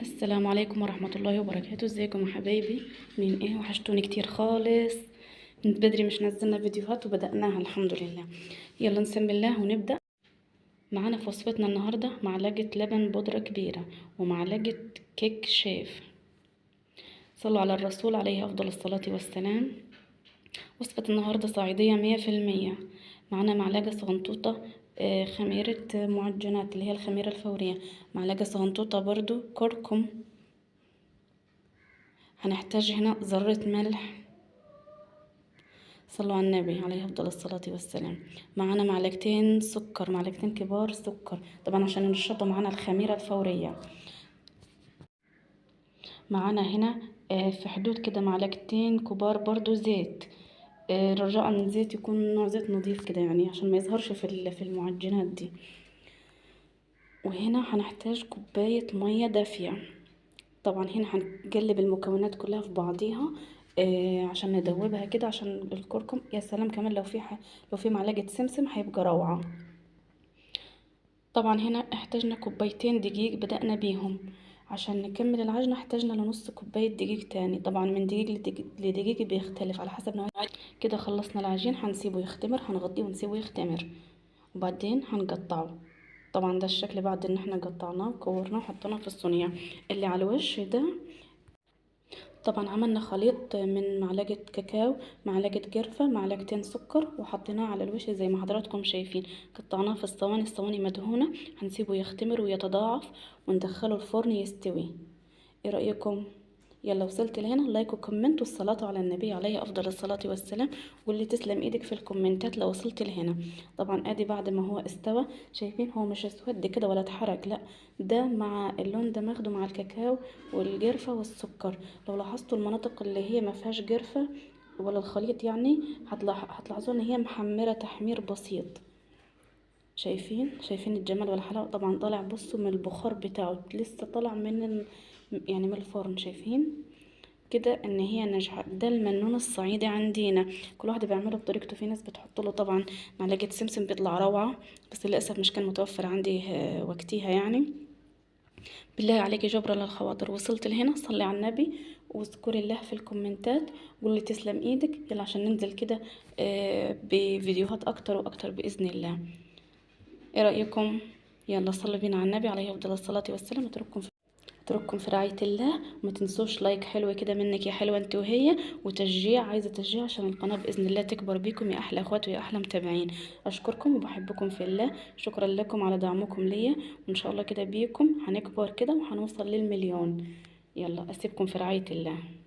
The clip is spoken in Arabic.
السلام عليكم ورحمة الله وبركاته. ازيكم يا حبايبي؟ من ايه؟ وحشتوني كتير خالص. من بدري مش نزلنا فيديوهات وبدأناها الحمد لله. يلا نسمي الله ونبدأ. معانا في وصفتنا النهاردة معلقة لبن بودرة كبيرة ومعلقة كيك شيف. صلوا على الرسول عليه أفضل الصلاة والسلام. وصفة النهاردة صعيدية 100%. معانا معلقة صغنطوطة خميرة معجنات اللي هي الخميرة الفورية، معلقة صغنطوطة برضو كركم، هنحتاج هنا ذرة ملح. صلوا على النبي عليه أفضل الصلاة والسلام. معانا معلقتين سكر، معلقتين كبار سكر طبعا عشان ننشطوا معانا الخميرة الفورية. معانا هنا في حدود كده معلقتين كبار برضو زيت. رجاء الزيت يكون نوع زيت نظيف كده يعني عشان ما يظهرش في المعجنات دي. وهنا هنحتاج كوباية مية دافية. طبعا هنا هنقلب المكونات كلها في بعضيها عشان ندوبها كده عشان الكركم. يا سلام كمان لو في معلقة سمسم هيبقى روعة. طبعا هنا احتاجنا كوبايتين دقيق بدأنا بيهم. عشان نكمل العجنة احتاجنا لنص كوباية دقيق تاني، طبعا من دقيق لدقيق بيختلف على حسب نوع. كده خلصنا العجين، هنسيبه يختمر، هنغطيه ونسيبه يختمر وبعدين هنقطعه. طبعا ده الشكل بعد ان احنا قطعناه وكورناه وحطيناه في الصينية اللي على الوش ده. طبعا عملنا خليط من معلقة كاكاو، معلقة قرفة، معلقتين سكر، وحطيناه على الوش زي ما حضراتكم شايفين. قطعناه في الصواني مدهونة، هنسيبه يختمر ويتضاعف وندخله الفرن يستوي. ايه رأيكم؟ يلا وصلت لهنا لايك وكومنت والصلاة على النبي عليه أفضل الصلاة والسلام. واللي تسلم ايدك في الكومنتات لو وصلت لهنا. طبعا ادي بعد ما هو استوى، شايفين هو مش اسود كده ولا اتحرق، لا ده مع اللون ده ماخده مع الكاكاو والقرفة والسكر. لو لاحظتوا المناطق اللي هي ما فيهاش قرفة ولا الخليط يعني هتلاحظوا ان هي محمرة تحمير بسيط. شايفين الجمال والحلاوة. طبعا طالع بصوا من البخار بتاعه لسه طالع يعني من الفرن. شايفين كده ان هي ناجحه. ده المنون الصعيدي عندنا، كل واحد بيعمله بطريقته. في ناس بتحط له طبعا معلقه سمسم بيطلع روعه، بس للاسف مش كان متوفر عندي وقتها يعني. بالله عليكي جبرة للخواطر، وصلت لهنا صلي على النبي واذكري الله في الكومنتات. قولي تسلم ايدك. يلا عشان ننزل كده بفيديوهات اكتر واكتر باذن الله. ايه رايكم؟ يلا صلوا بينا على النبي عليه افضل الصلاه والسلام. اترككم في رعاية الله. وما تنسوش لايك حلو كده منك يا حلوة انت وهي، وتشجيع، عايزة تشجيع عشان القناة بإذن الله تكبر بيكم يا أحلى أخوات ويا أحلى متابعين. أشكركم وبحبكم في الله. شكرا لكم على دعمكم ليا، وإن شاء الله كده بيكم هنكبر كده وهنوصل للمليون. يلا أسيبكم في رعاية الله.